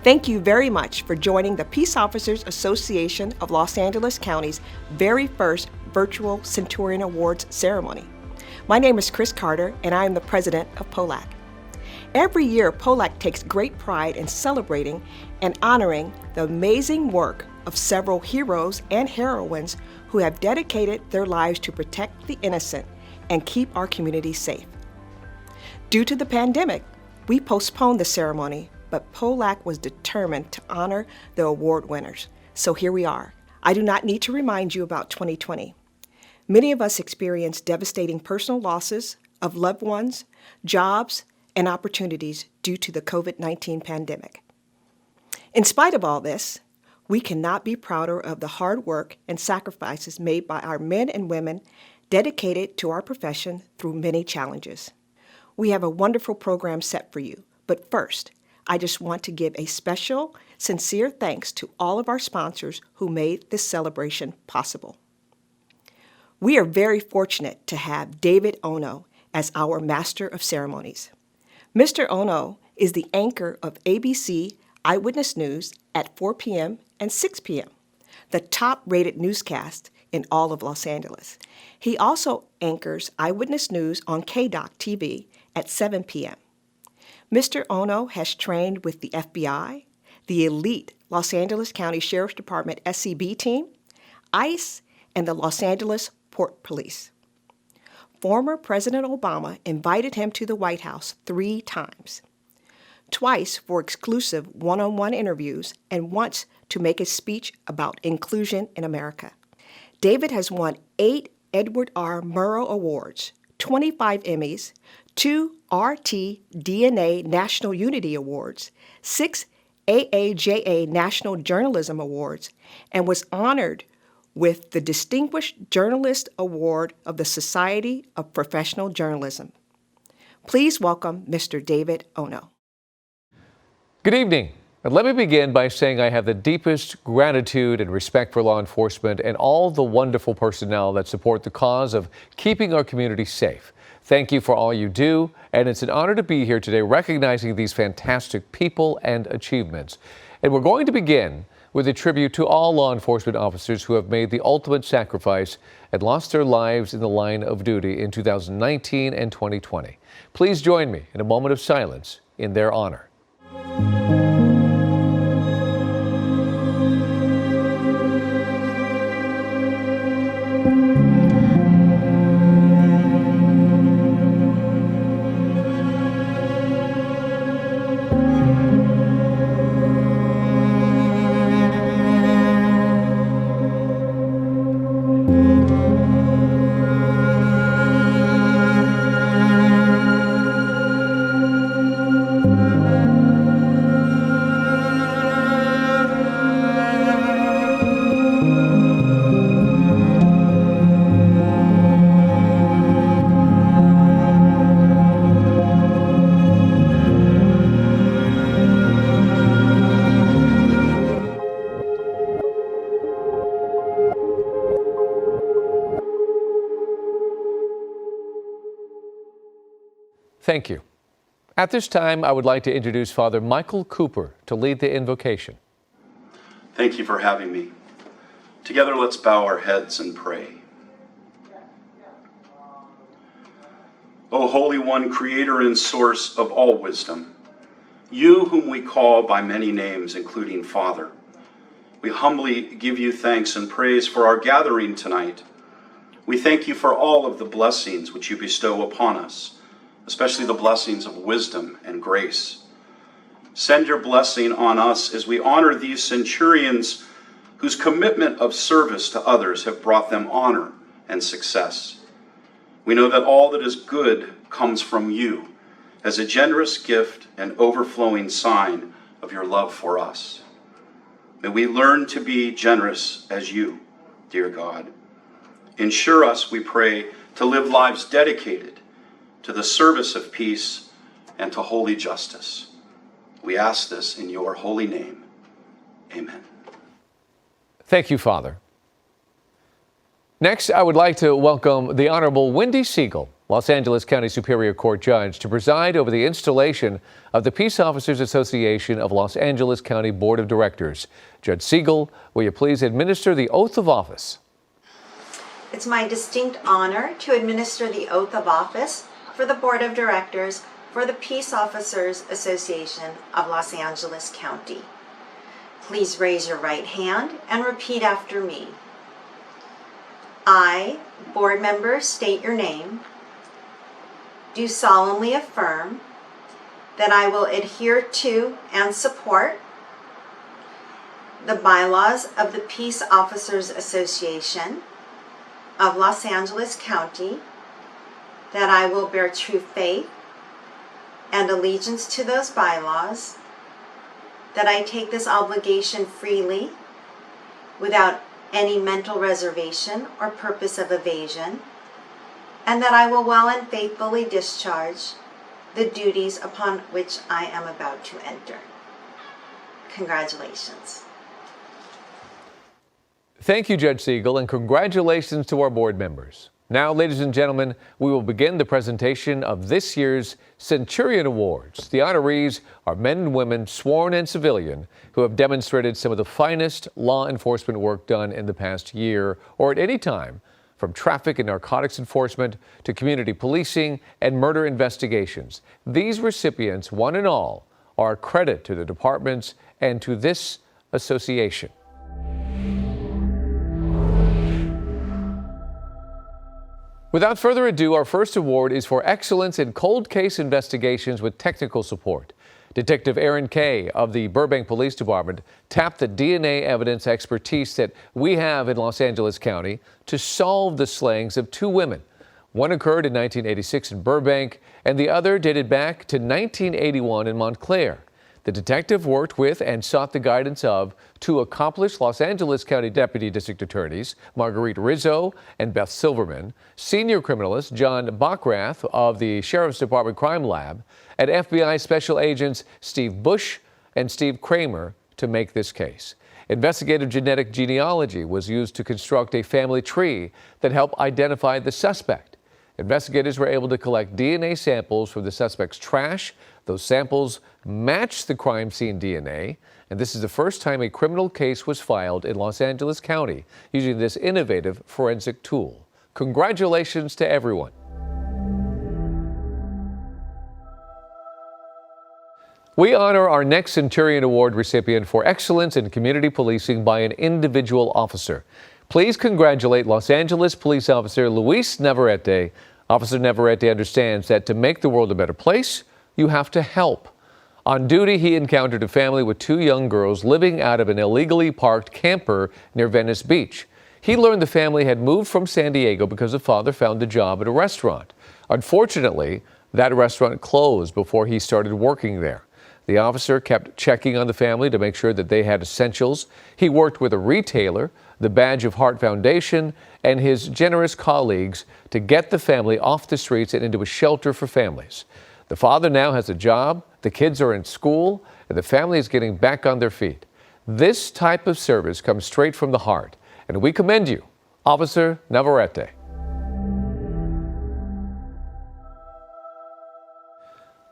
Thank you very much for joining the Peace Officers Association of Los Angeles County's very first virtual Centurion Awards ceremony. My name is Chris Carter, and I am the president of POALAC. Every year, POALAC takes great pride in celebrating and honoring the amazing work of several heroes and heroines who have dedicated their lives to protect the innocent and keep our community safe. Due to the pandemic, we postponed the ceremony, but POALAC was determined to honor the award winners. So here we are. I do not need to remind you about 2020. Many of us experienced devastating personal losses of loved ones, jobs, and opportunities due to the COVID-19 pandemic. In spite of all this, we cannot be prouder of the hard work and sacrifices made by our men and women dedicated to our profession through many challenges. We have a wonderful program set for you, but first, I just want to give a special, sincere thanks to all of our sponsors who made this celebration possible. We are very fortunate to have David Ono as our Master of Ceremonies. Mr. Ono is the anchor of ABC Eyewitness News at 4 p.m. and 6 p.m., the top-rated newscast in all of Los Angeles. He also anchors Eyewitness News on KDOC TV at 7 p.m. Mr. Ono has trained with the FBI, the elite Los Angeles County Sheriff's Department SCB team, ICE, and the Los Angeles Port Police. Former President Obama invited him to the White House 3 times, twice for exclusive one-on-one interviews and once to make a speech about inclusion in America. David has won 8 Edward R. Murrow Awards, 25 Emmys, 2 RT-DNA National Unity Awards, 6 AAJA National Journalism Awards, and was honored with the Distinguished Journalist Award of the Society of Professional Journalism. Please welcome Mr. David Ono. Good evening. And let me begin by saying I have the deepest gratitude and respect for law enforcement and all the wonderful personnel that support the cause of keeping our community safe. Thank you for all you do, and it's an honor to be here today recognizing these fantastic people and achievements. And we're going to begin with a tribute to all law enforcement officers who have made the ultimate sacrifice and lost their lives in the line of duty in 2019 and 2020. Please join me in a moment of silence in their honor. Thank you. At this time, I would like to introduce Father Michael Cooper to lead the invocation. Thank you for having me. Together, let's bow our heads and pray. O Holy One, creator and source of all wisdom, you whom we call by many names, including Father, we humbly give you thanks and praise for our gathering tonight. We thank you for all of the blessings which you bestow upon us, especially the blessings of wisdom and grace. Send your blessing on us as we honor these centurions whose commitment of service to others have brought them honor and success. We know that all that is good comes from you as a generous gift and overflowing sign of your love for us. May we learn to be generous as you, dear God. Ensure us, we pray, to live lives dedicated to the service of peace and to holy justice. We ask this in your holy name. Amen. Thank you, Father. Next, I would like to welcome the Honorable Wendy Siegel, Los Angeles County Superior Court judge to preside over the installation of the Peace Officers Association of Los Angeles County Board of Directors. Judge Siegel, will you please administer the oath of office? It's my distinct honor to administer the oath of office for the Board of Directors for the Peace Officers Association of Los Angeles County. Please raise your right hand and repeat after me. I, board members, state your name, do solemnly affirm that I will adhere to and support the bylaws of the Peace Officers Association of Los Angeles County, that I will bear true faith and allegiance to those bylaws, that I take this obligation freely without any mental reservation or purpose of evasion, and that I will well and faithfully discharge the duties upon which I am about to enter. Congratulations. Thank you, Judge Siegel, and congratulations to our board members. Now, ladies and gentlemen, we will begin the presentation of this year's Centurion Awards. The honorees are men and women, sworn and civilian, who have demonstrated some of the finest law enforcement work done in the past year or at any time, from traffic and narcotics enforcement to community policing and murder investigations. These recipients, one and all, are a credit to the departments and to this association. Without further ado, our first award is for excellence in cold case investigations with technical support. Detective Aaron Kay of the Burbank Police Department tapped the DNA evidence expertise that we have in Los Angeles County to solve the slayings of two women. One occurred in 1986 in Burbank, and the other dated back to 1981 in Montclair. The detective worked with and sought the guidance of two accomplished Los Angeles County Deputy District Attorneys, Marguerite Rizzo and Beth Silverman, senior criminalist John Bachrath of the Sheriff's Department Crime Lab, and FBI Special Agents Steve Bush and Steve Kramer to make this case. Investigative genetic genealogy was used to construct a family tree that helped identify the suspect. Investigators were able to collect DNA samples from the suspect's trash. Those samples matched the crime scene DNA, and this is the first time a criminal case was filed in Los Angeles County using this innovative forensic tool. Congratulations to everyone. We honor our next Centurion Award recipient for excellence in community policing by an individual officer. Please congratulate Los Angeles Police Officer Luis Navarrete. Officer Navarrete understands that to make the world a better place, you have to help. On duty, he encountered a family with two young girls living out of an illegally parked camper near Venice Beach. He learned the family had moved from San Diego because the father found a job at a restaurant. Unfortunately, that restaurant closed before he started working there. The officer kept checking on the family to make sure that they had essentials. He worked with a retailer, the Badge of Heart Foundation, and his generous colleagues to get the family off the streets and into a shelter for families. The father now has a job, the kids are in school, and the family is getting back on their feet. This type of service comes straight from the heart, and we commend you, Officer Navarrete.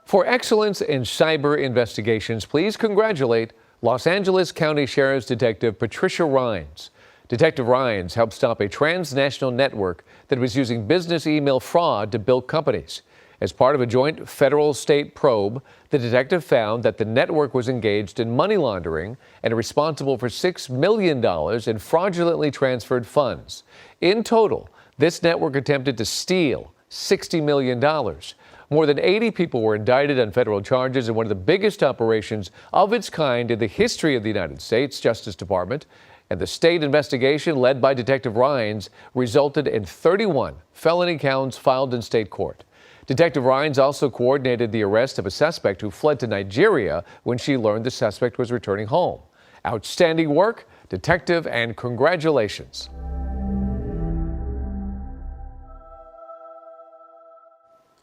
For excellence in cyber investigations, please congratulate Los Angeles County Sheriff's Detective Patricia Rhines. Detective Rhines helped stop a transnational network that was using business email fraud to build companies. As part of a joint federal-state probe, the detective found that the network was engaged in money laundering and responsible for $6 million in fraudulently transferred funds. In total, this network attempted to steal $60 million. More than 80 people were indicted on federal charges in one of the biggest operations of its kind in the history of the United States Justice Department. And the state investigation led by Detective Rhines resulted in 31 felony counts filed in state court. Detective Rhines also coordinated the arrest of a suspect who fled to Nigeria when she learned the suspect was returning home. Outstanding work, Detective, and congratulations.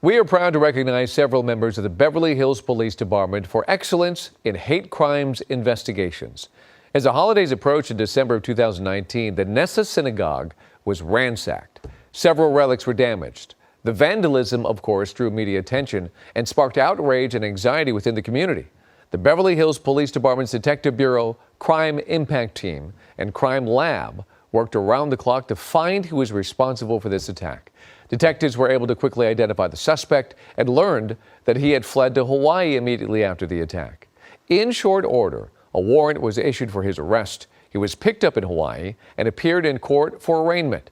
We are proud to recognize several members of the Beverly Hills Police Department for excellence in hate crimes investigations. As the holidays approached in December of 2019, the Nessa Synagogue was ransacked. Several relics were damaged. The vandalism, of course, drew media attention and sparked outrage and anxiety within the community. The Beverly Hills Police Department's Detective Bureau, Crime Impact Team, and Crime Lab worked around the clock to find who was responsible for this attack. Detectives were able to quickly identify the suspect and learned that he had fled to Hawaii immediately after the attack. In short order, a warrant was issued for his arrest. He was picked up in Hawaii and appeared in court for arraignment.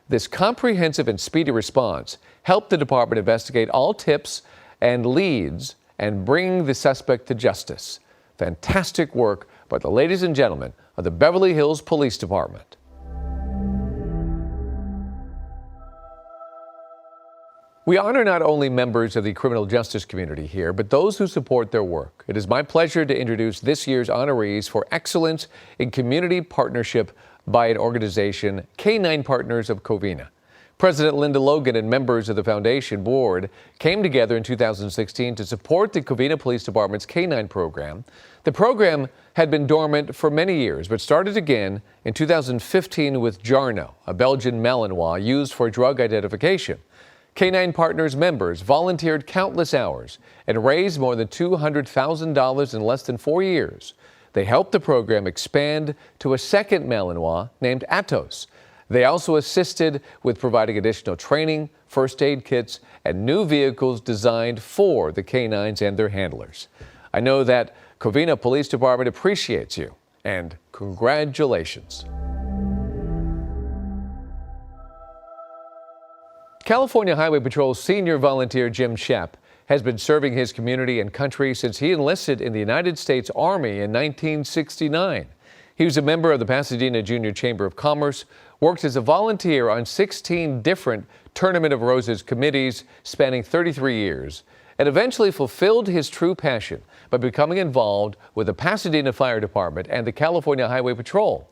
This comprehensive and speedy response helped the department investigate all tips and leads and bring the suspect to justice. Fantastic work by the ladies and gentlemen of the Beverly Hills Police Department. We honor not only members of the criminal justice community here, but those who support their work. It is my pleasure to introduce this year's honorees for excellence in community partnership by an organization, K9 Partners of Covina. President Linda Logan and members of the foundation board came together in 2016 to support the Covina Police Department's K9 program. The program had been dormant for many years, but started again in 2015 with Jarno, a Belgian Malinois used for drug identification. K9 Partners members volunteered countless hours and raised more than $200,000 in less than 4 years. They helped the program expand to a second Malinois named Atos. They also assisted with providing additional training, first aid kits, and new vehicles designed for the K9s and their handlers. I know that Covina Police Department appreciates you, and congratulations. California Highway Patrol senior volunteer Jim Shepp has been serving his community and country since he enlisted in the United States Army in 1969. He was a member of the Pasadena Junior Chamber of Commerce, worked as a volunteer on 16 different Tournament of Roses committees spanning 33 years, and eventually fulfilled his true passion by becoming involved with the Pasadena Fire Department and the California Highway Patrol.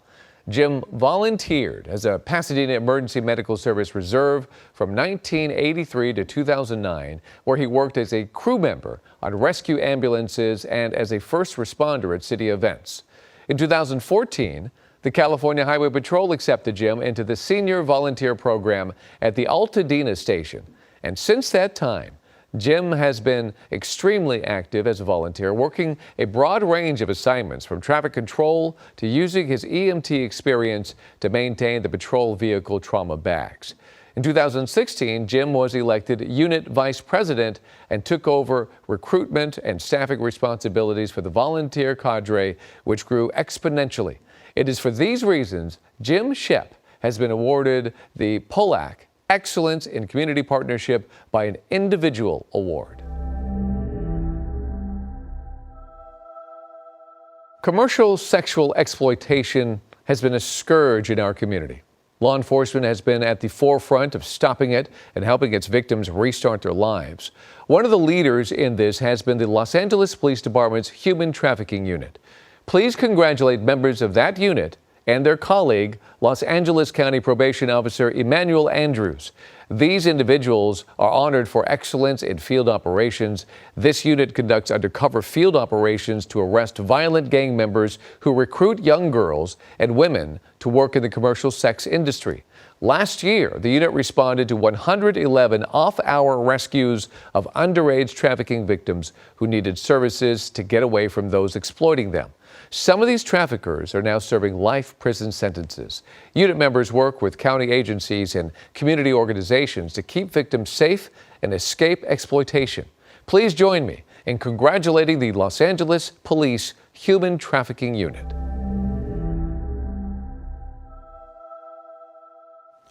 Jim volunteered as a Pasadena Emergency Medical Service Reserve from 1983 to 2009, where he worked as a crew member on rescue ambulances and as a first responder at city events. In 2014, the California Highway Patrol accepted Jim into the senior volunteer program at the Altadena station. And since that time, Jim has been extremely active as a volunteer, working a broad range of assignments from traffic control to using his EMT experience to maintain the patrol vehicle trauma bags. In 2016, Jim was elected unit vice president and took over recruitment and staffing responsibilities for the volunteer cadre, which grew exponentially. It is for these reasons Jim Shepp has been awarded the POALAC Excellence in Community Partnership by an Individual Award. Commercial sexual exploitation has been a scourge in our community. Law enforcement has been at the forefront of stopping it and helping its victims restart their lives. One of the leaders in this has been the Los Angeles Police Department's Human Trafficking Unit. Please congratulate members of that unit and their colleague, Los Angeles County Probation Officer Emmanuel Andrews. These individuals are honored for excellence in field operations. This unit conducts undercover field operations to arrest violent gang members who recruit young girls and women to work in the commercial sex industry. Last year, the unit responded to 111 off-hour rescues of underage trafficking victims who needed services to get away from those exploiting them. Some of these traffickers are now serving life prison sentences. Unit members work with county agencies and community organizations to keep victims safe and escape exploitation. Please join me in congratulating the Los Angeles Police Human Trafficking Unit.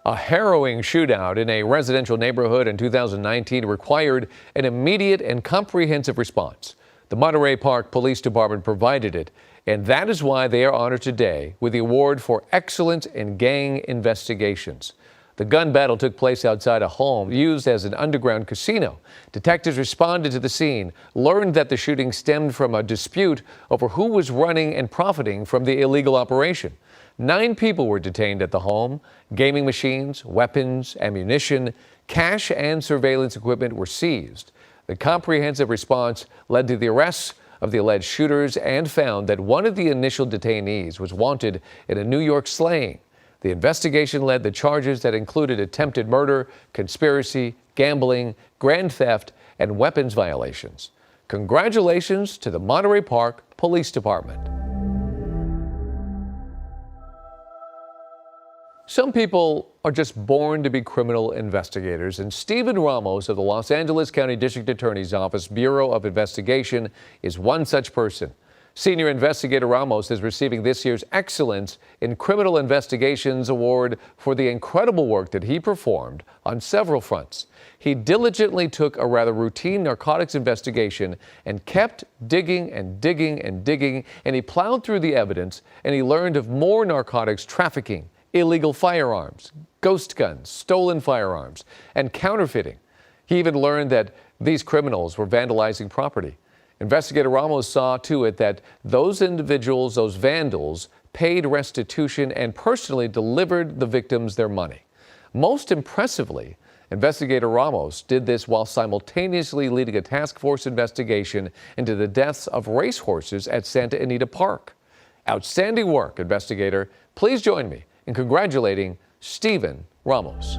A harrowing shootout in a residential neighborhood in 2019 required an immediate and comprehensive response. The Monterey Park Police Department provided it, and that is why they are honored today with the award for excellence in gang investigations. The gun battle took place outside a home used as an underground casino. Detectives responded to the scene, learned that the shooting stemmed from a dispute over who was running and profiting from the illegal operation. 9 people were detained at the home. Gaming machines, weapons, ammunition, cash, and surveillance equipment were seized. The comprehensive response led to the arrests of the alleged shooters and found that one of the initial detainees was wanted in a New York slaying. The investigation led to charges that included attempted murder, conspiracy, gambling, grand theft, and weapons violations. Congratulations to the Monterey Park Police Department. Some people are just born to be criminal investigators, and Stephen Ramos of the Los Angeles County District Attorney's Office Bureau of Investigation is one such person. Senior Investigator Ramos is receiving this year's Excellence in Criminal Investigations Award for the incredible work that he performed on several fronts. He diligently took a rather routine narcotics investigation and kept digging and digging and digging, and he plowed through the evidence, and he learned of more narcotics trafficking, illegal firearms, ghost guns, stolen firearms, and counterfeiting. He even learned that these criminals were vandalizing property. Investigator Ramos saw to it that those individuals, those vandals, paid restitution and personally delivered the victims their money. Most impressively, Investigator Ramos did this while simultaneously leading a task force investigation into the deaths of racehorses at Santa Anita Park. Outstanding work, investigator. Please join me in congratulating Stephen Ramos.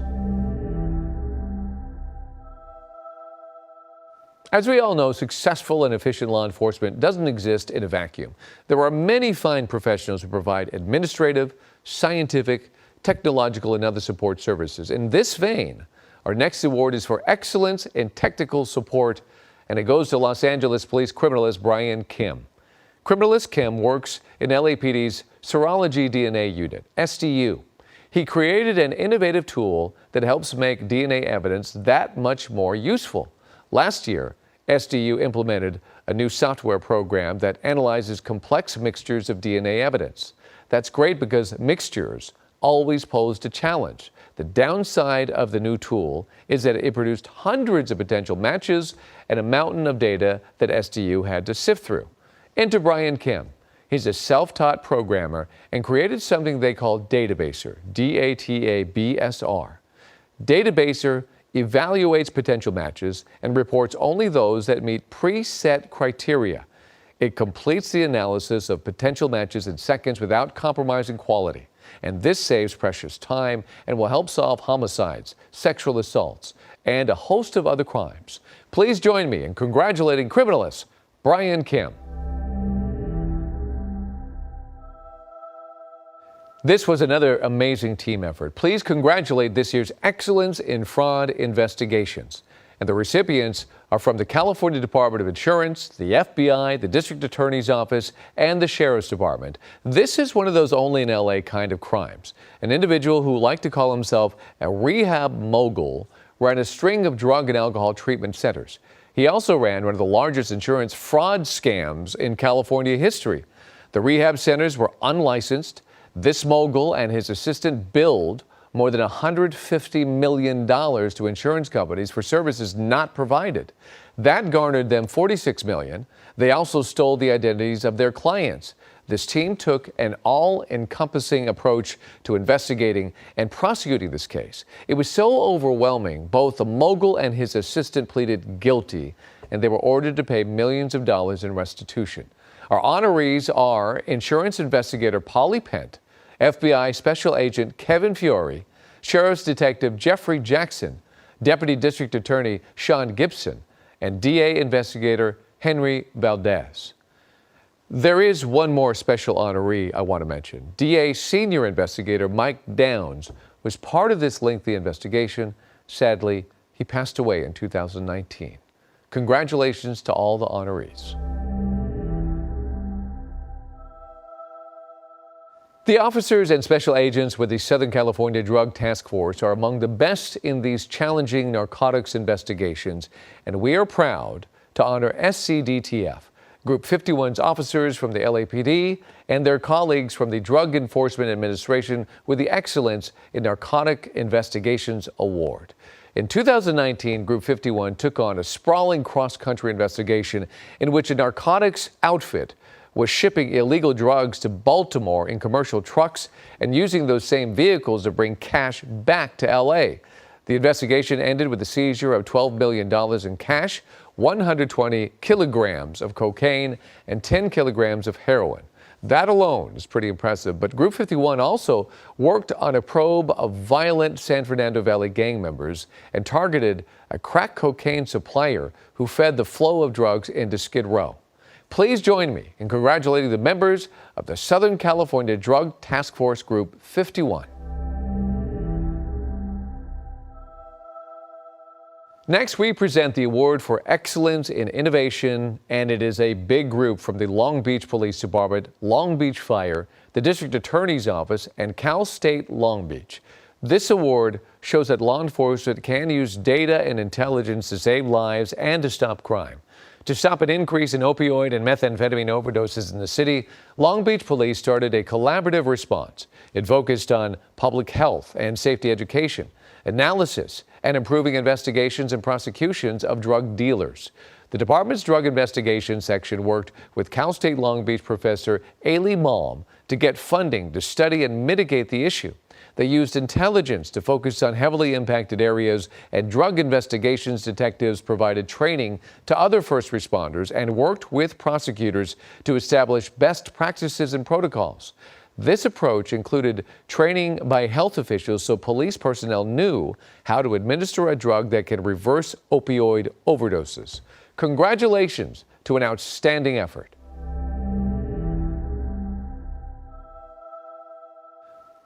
As we all know, successful and efficient law enforcement doesn't exist in a vacuum. There are many fine professionals who provide administrative, scientific, technological, and other support services. In this vein, our next award is for excellence in technical support, and it goes to Los Angeles Police criminalist Brian Kim. Criminalist Kim works in LAPD's Serology DNA Unit, SDU. He created an innovative tool that helps make DNA evidence that much more useful. Last year, SDU implemented a new software program that analyzes complex mixtures of DNA evidence. That's great because mixtures always posed a challenge. The downside of the new tool is that it produced hundreds of potential matches and a mountain of data that SDU had to sift through. Enter Brian Kim. He's a self-taught programmer and created something they call Databaser, D-A-T-A-B-S-R. Databaser evaluates potential matches and reports only those that meet preset criteria. It completes the analysis of potential matches in seconds without compromising quality. And this saves precious time and will help solve homicides, sexual assaults, and a host of other crimes. Please join me in congratulating criminalist Brian Kim. This was another amazing team effort. Please congratulate this year's Excellence in Fraud Investigations. And the recipients are from the California Department of Insurance, the FBI, the District Attorney's Office, and the Sheriff's Department. This is one of those only in LA kind of crimes. An individual who liked to call himself a rehab mogul ran a string of drug and alcohol treatment centers. He also ran one of the largest insurance fraud scams in California history. The rehab centers were unlicensed. This mogul and his assistant billed more than $150 million to insurance companies for services not provided. That garnered them $46 million. They also stole the identities of their clients. This team took an all-encompassing approach to investigating and prosecuting this case. It was so overwhelming, both the mogul and his assistant pleaded guilty, and they were ordered to pay millions of dollars in restitution. Our honorees are insurance investigator Polly Pent, FBI Special Agent Kevin Fiore, Sheriff's Detective Jeffrey Jackson, Deputy District Attorney Sean Gibson, and DA Investigator Henry Valdez. There is one more special honoree I want to mention. DA Senior Investigator Mike Downs was part of this lengthy investigation. Sadly, he passed away in 2019. Congratulations to all the honorees. The officers and special agents with the Southern California Drug Task Force are among the best in these challenging narcotics investigations, and we are proud to honor SCDTF, Group 51's officers from the LAPD and their colleagues from the Drug Enforcement Administration with the Excellence in Narcotic Investigations Award. In 2019, Group 51 took on a sprawling cross-country investigation in which a narcotics outfit was shipping illegal drugs to Baltimore in commercial trucks and using those same vehicles to bring cash back to L.A. The investigation ended with the seizure of $12 million in cash, 120 kilograms of cocaine, and 10 kilograms of heroin. That alone is pretty impressive. But Group 51 also worked on a probe of violent San Fernando Valley gang members and targeted a crack cocaine supplier who fed the flow of drugs into Skid Row. Please join me in congratulating the members of the Southern California Drug Task Force Group 51. Next, we present the Award for Excellence in Innovation, and it is a big group from the Long Beach Police Department, Long Beach Fire, the District Attorney's Office, and Cal State Long Beach. This award shows that law enforcement can use data and intelligence to save lives and to stop crime. To stop an increase in opioid and methamphetamine overdoses in the city, Long Beach Police started a collaborative response. It focused on public health and safety education, analysis, and improving investigations and prosecutions of drug dealers. The department's drug investigation section worked with Cal State Long Beach professor Ailey Malm to get funding to study and mitigate the issue. They used intelligence to focus on heavily impacted areas, and drug investigations detectives provided training to other first responders and worked with prosecutors to establish best practices and protocols. This approach included training by health officials so police personnel knew how to administer a drug that can reverse opioid overdoses. Congratulations to an outstanding effort.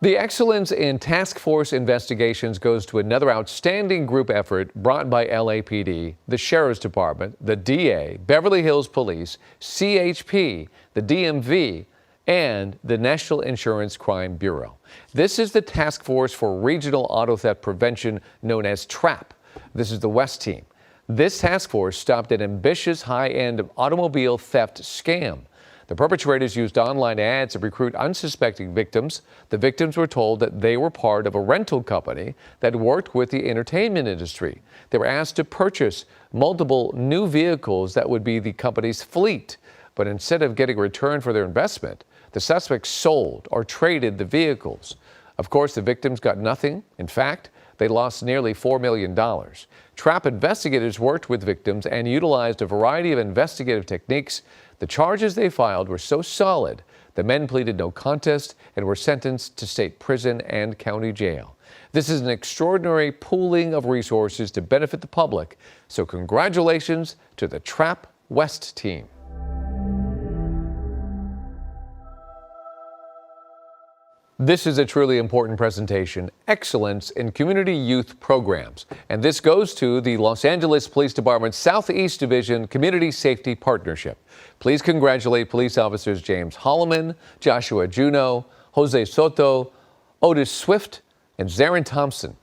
The Excellence in Task Force Investigations goes to another outstanding group effort brought by LAPD, the Sheriff's Department, the DA, Beverly Hills Police, CHP, the DMV, and the National Insurance Crime Bureau. This is the Task Force for Regional Auto Theft Prevention, known as TRAP. This is the West team. This task force stopped an ambitious high-end automobile theft scam. The perpetrators used online ads to recruit unsuspecting victims. The victims were told that they were part of a rental company that worked with the entertainment industry. They were asked to purchase multiple new vehicles that would be the company's fleet. But instead of getting a return for their investment, the suspects sold or traded the vehicles. Of course, the victims got nothing. In fact, they lost nearly $4 million. TRAP investigators worked with victims and utilized a variety of investigative techniques. The charges they filed were so solid, the men pleaded no contest and were sentenced to state prison and county jail. This is an extraordinary pooling of resources to benefit the public. So congratulations to the TRAP West team. This is a truly important presentation, Excellence in Community Youth Programs. And this goes to the Los Angeles Police Department's Southeast Division Community Safety Partnership. Please congratulate police officers James Holloman, Joshua Juneau, Jose Soto, Otis Swift, and Zarin Thompson.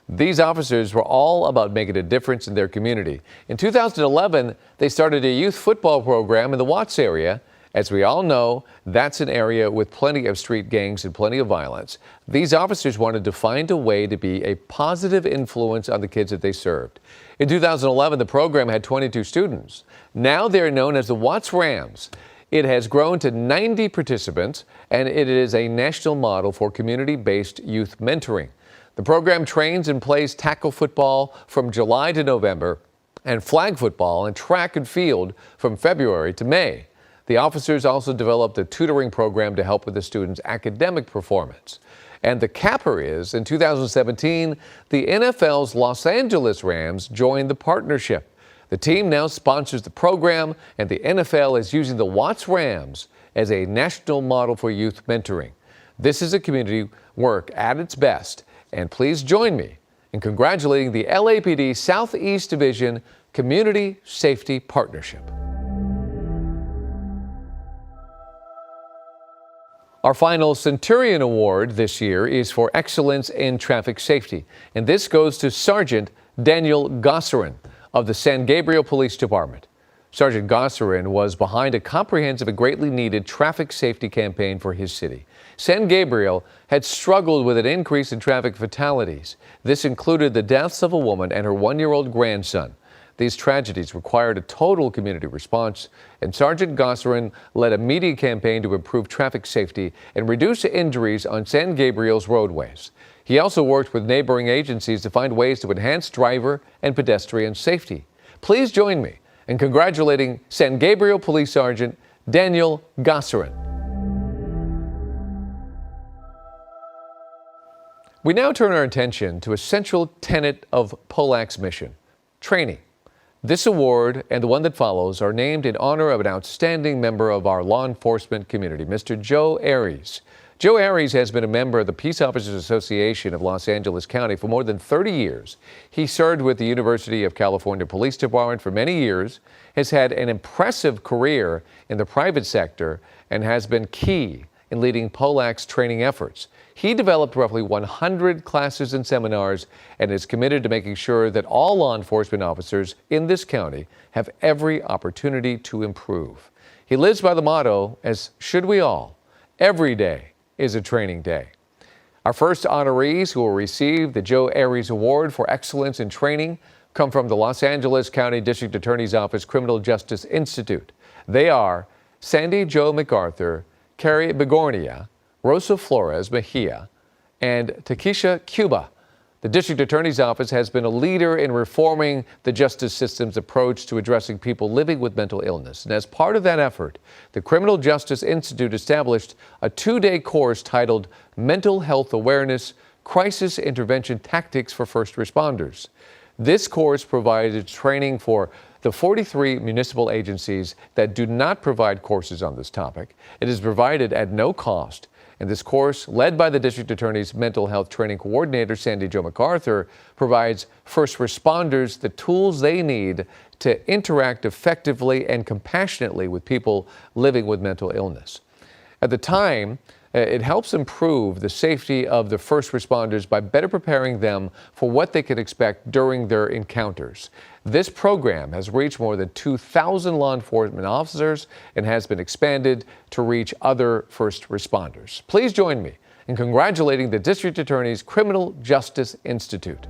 These officers were all about making a difference in their community. In 2011, they started a youth football program in the Watts area. As we all know, that's an area with plenty of street gangs and plenty of violence. These officers wanted to find a way to be a positive influence on the kids that they served. In 2011, the program had 22 students. Now they're known as the Watts Rams. It has grown to 90 participants, and it is a national model for community-based youth mentoring. The program trains and plays tackle football from July to November, and flag football and track and field from February to May. The officers also developed a tutoring program to help with the students' academic performance. And the capper is, in 2017, the NFL's Los Angeles Rams joined the partnership. The team now sponsors the program, and the NFL is using the Watts Rams as a national model for youth mentoring. This is a community work at its best, and please join me in congratulating the LAPD Southeast Division Community Safety Partnership. Our final Centurion Award this year is for excellence in traffic safety, and this goes to Sergeant Daniel Gosserin of the San Gabriel Police Department. Sergeant Gosserin was behind a comprehensive and greatly needed traffic safety campaign for his city. San Gabriel had struggled with an increase in traffic fatalities. This included the deaths of a woman and her one-year-old grandson. These tragedies required a total community response, and Sergeant Gosserin led a media campaign to improve traffic safety and reduce injuries on San Gabriel's roadways. He also worked with neighboring agencies to find ways to enhance driver and pedestrian safety. Please join me in congratulating San Gabriel Police Sergeant Daniel Gosserin. We now turn our attention to a central tenet of POALAC's mission, training. This award and the one that follows are named in honor of an outstanding member of our law enforcement community, Mr. Joe Aries. Joe Aries has been a member of the Peace Officers Association of Los Angeles County for more than 30 years. He served with the University of California Police Department for many years, has had an impressive career in the private sector, and has been key in leading POALAC's training efforts. He developed roughly 100 classes and seminars and is committed to making sure that all law enforcement officers in this county have every opportunity to improve. He lives by the motto, as should we all, every day is a training day. Our first honorees who will receive the Joe Aries Award for Excellence in Training come from the Los Angeles County District Attorney's Office Criminal Justice Institute. They are Sandy Jo MacArthur, Carrie Begornia, Rosa Flores Mejia, and Takesha Cuba. The District Attorney's Office has been a leader in reforming the justice system's approach to addressing people living with mental illness. And as part of that effort, the Criminal Justice Institute established a 2-day course titled Mental Health Awareness, Crisis Intervention Tactics for First Responders. This course provided training for the 43 municipal agencies that do not provide courses on this topic. It is provided at no cost. And this course, led by the District Attorney's Mental Health Training Coordinator, Sandy Jo MacArthur, provides first responders the tools they need to interact effectively and compassionately with people living with mental illness. At the time, it helps improve the safety of the first responders by better preparing them for what they can expect during their encounters. This program has reached more than 2,000 law enforcement officers and has been expanded to reach other first responders. Please join me in congratulating the District Attorney's Criminal Justice Institute.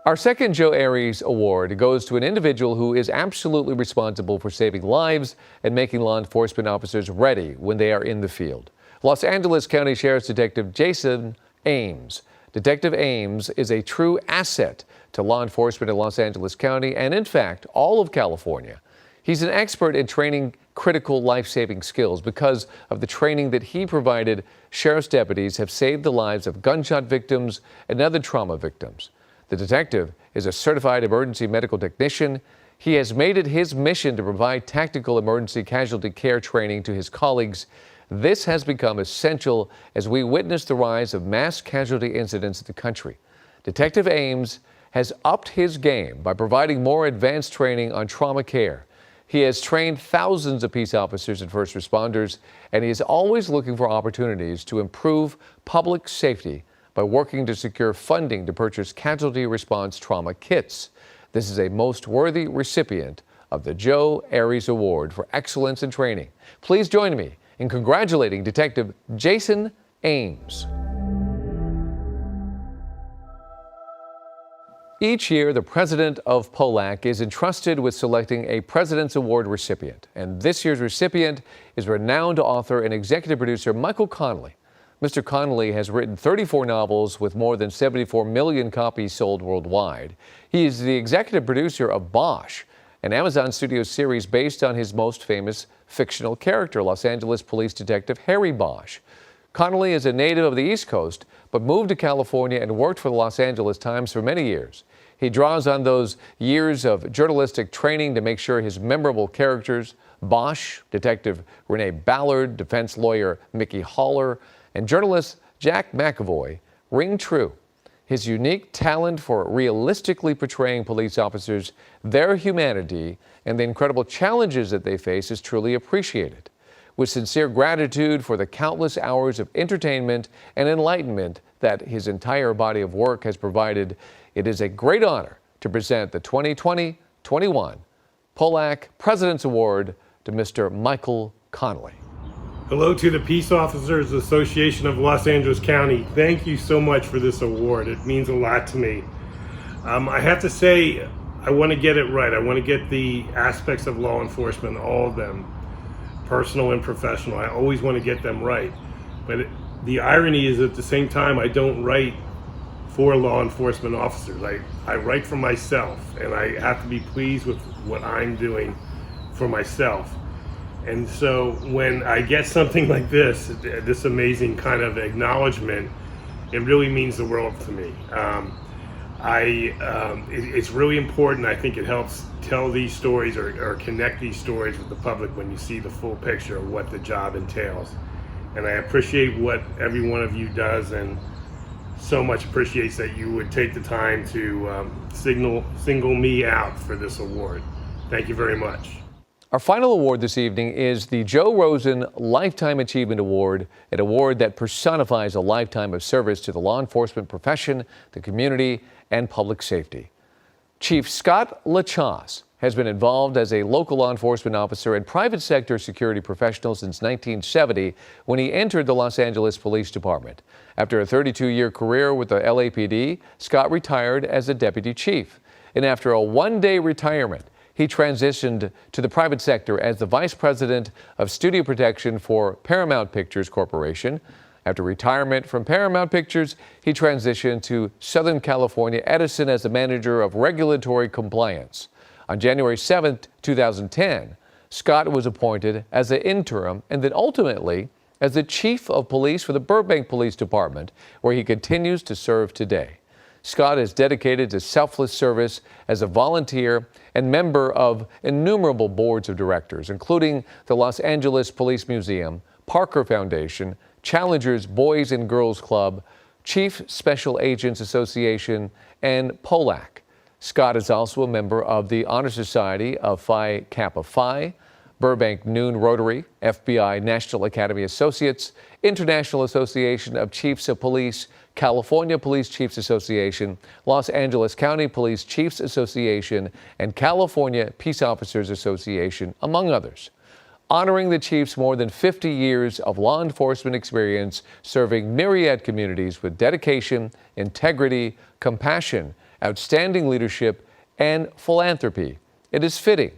Our second Joe Aries Award goes to an individual who is absolutely responsible for saving lives and making law enforcement officers ready when they are in the field. Los Angeles County Sheriff's Detective Jason Ames. Detective Ames is a true asset to law enforcement in Los Angeles County and, in fact, all of California. He's an expert in training critical life-saving skills. Because of the training that he provided, sheriff's deputies have saved the lives of gunshot victims and other trauma victims. The detective is a certified emergency medical technician. He has made it his mission to provide tactical emergency casualty care training to his colleagues. This has become essential as we witness the rise of mass casualty incidents in the country. Detective Ames has upped his game by providing more advanced training on trauma care. He has trained thousands of peace officers and first responders, and he is always looking for opportunities to improve public safety by working to secure funding to purchase casualty response trauma kits. This is a most worthy recipient of the Joe Aries Award for Excellence in Training. Please join me in congratulating Detective Jason Ames. Each year, the president of POALAC is entrusted with selecting a President's Award recipient. And this year's recipient is renowned author and executive producer Michael Connelly. Mr. Connelly has written 34 novels with more than 74 million copies sold worldwide. He is the executive producer of Bosch, an Amazon Studios series based on his most famous fictional character, Los Angeles police detective Harry Bosch. Connelly is a native of the East Coast, but moved to California and worked for the Los Angeles Times for many years. He draws on those years of journalistic training to make sure his memorable characters, Bosch, Detective Renee Ballard, defense lawyer Mickey Haller, and journalist Jack McAvoy, ring true. His unique talent for realistically portraying police officers, their humanity, and the incredible challenges that they face is truly appreciated. With sincere gratitude for the countless hours of entertainment and enlightenment that his entire body of work has provided, it is a great honor to present the 2020-21 POALAC President's Award to Mr. Michael Connelly. Hello to the Peace Officers Association of Los Angeles County. Thank you so much for this award. It means a lot to me. I have to say, I want to get it right. I want to get the aspects of law enforcement, all of them, personal and professional. I always want to get them right. But the irony is at the same time, I don't write for law enforcement officers. I write for myself, and I have to be pleased with what I'm doing for myself. And so when I get something like this amazing kind of acknowledgement, it really means the world to me. It's really important. I think it helps tell these stories or connect these stories with the public when you see the full picture of what the job entails. And I appreciate what every one of you does, and so much appreciates that you would take the time to single me out for this award. Thank you very much. Our final award this evening is the Joe Rosen Lifetime Achievement Award, an award that personifies a lifetime of service to the law enforcement profession, the community, and public safety. Chief Scott LaChasse has been involved as a local law enforcement officer and private sector security professional since 1970 when he entered the Los Angeles Police Department. After a 32-year career with the LAPD, Scott retired as a deputy chief. And after a one-day retirement, he transitioned to the private sector as the vice president of studio protection for Paramount Pictures Corporation. After retirement from Paramount Pictures, he transitioned to Southern California Edison as the manager of regulatory compliance. On January 7, 2010, Scott was appointed as the interim and then ultimately as the chief of police for the Burbank Police Department, where he continues to serve today. Scott is dedicated to selfless service as a volunteer and member of innumerable boards of directors, including the Los Angeles Police Museum, Parker Foundation, Challengers Boys and Girls Club, Chief Special Agents Association, and POALAC. Scott is also a member of the Honor Society of Phi Kappa Phi, Burbank Noon Rotary, FBI National Academy Associates, International Association of Chiefs of Police, California Police Chiefs Association, Los Angeles County Police Chiefs Association, and California Peace Officers Association, among others. Honoring the chief's more than 50 years of law enforcement experience serving myriad communities with dedication, integrity, compassion, outstanding leadership, and philanthropy, it is fitting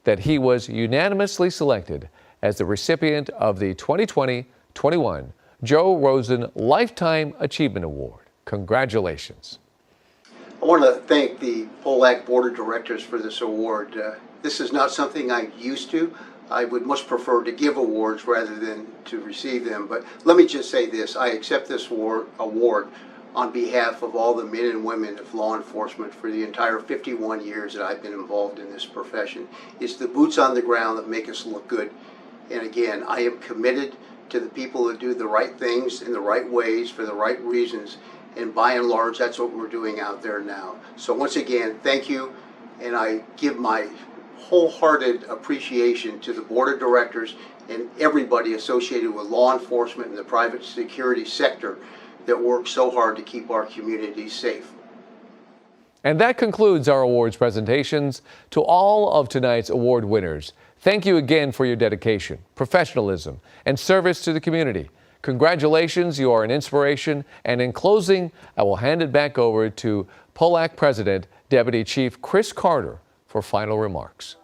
that he was unanimously selected as the recipient of the 2020-21 Joe Rosen Lifetime Achievement Award. Congratulations. I want to thank the POALAC Board of Directors for this award. This is not something I'm used to. I would much prefer to give awards rather than to receive them. But let me just say this. I accept this award on behalf of all the men and women of law enforcement for the entire 51 years that I've been involved in this profession. It's the boots on the ground that make us look good. And again, I am committed to the people that do the right things in the right ways for the right reasons. And by and large, that's what we're doing out there now. So once again, thank you. And I give my wholehearted appreciation to the Board of Directors and everybody associated with law enforcement and the private security sector that works so hard to keep our communities safe. And that concludes our awards presentations. To all of tonight's award winners, thank you again for your dedication, professionalism, and service to the community. Congratulations, you are an inspiration. And in closing, I will hand it back over to POALAC President, Deputy Chief Chris Carter for final remarks.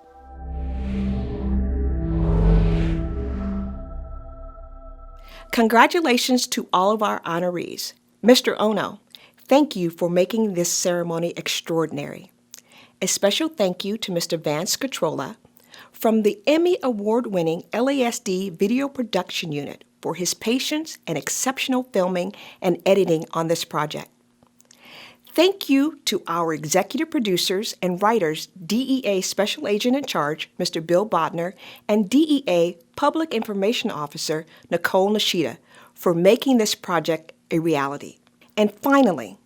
Congratulations to all of our honorees. Mr. Ono, thank you for making this ceremony extraordinary. A special thank you to Mr. Vance Catrola from the Emmy Award-winning LASD Video Production Unit for his patience and exceptional filming and editing on this project. Thank you to our executive producers and writers, DEA Special Agent in Charge, Mr. Bill Bodner, and DEA Public Information Officer, Nicole Nishida, for making this project a reality. And finally,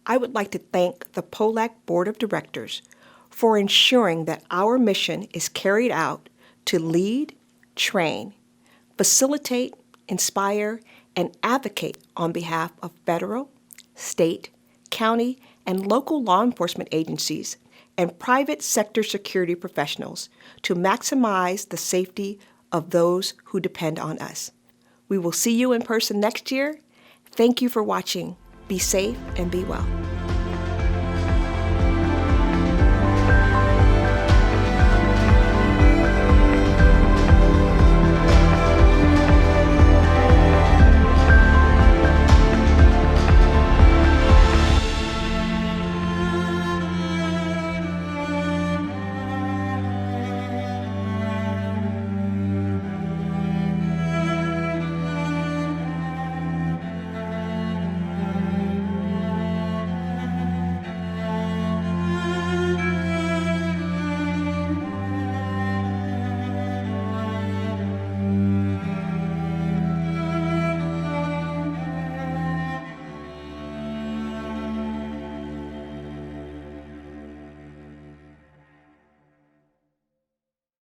I would like to thank the POALAC Board of Directors for ensuring that our mission is carried out to lead, train, facilitate, inspire, and advocate on behalf of federal, state, county, and local law enforcement agencies and private sector security professionals to maximize the safety of those who depend on us. We will see you in person next year. Thank you for watching. Be safe and be well.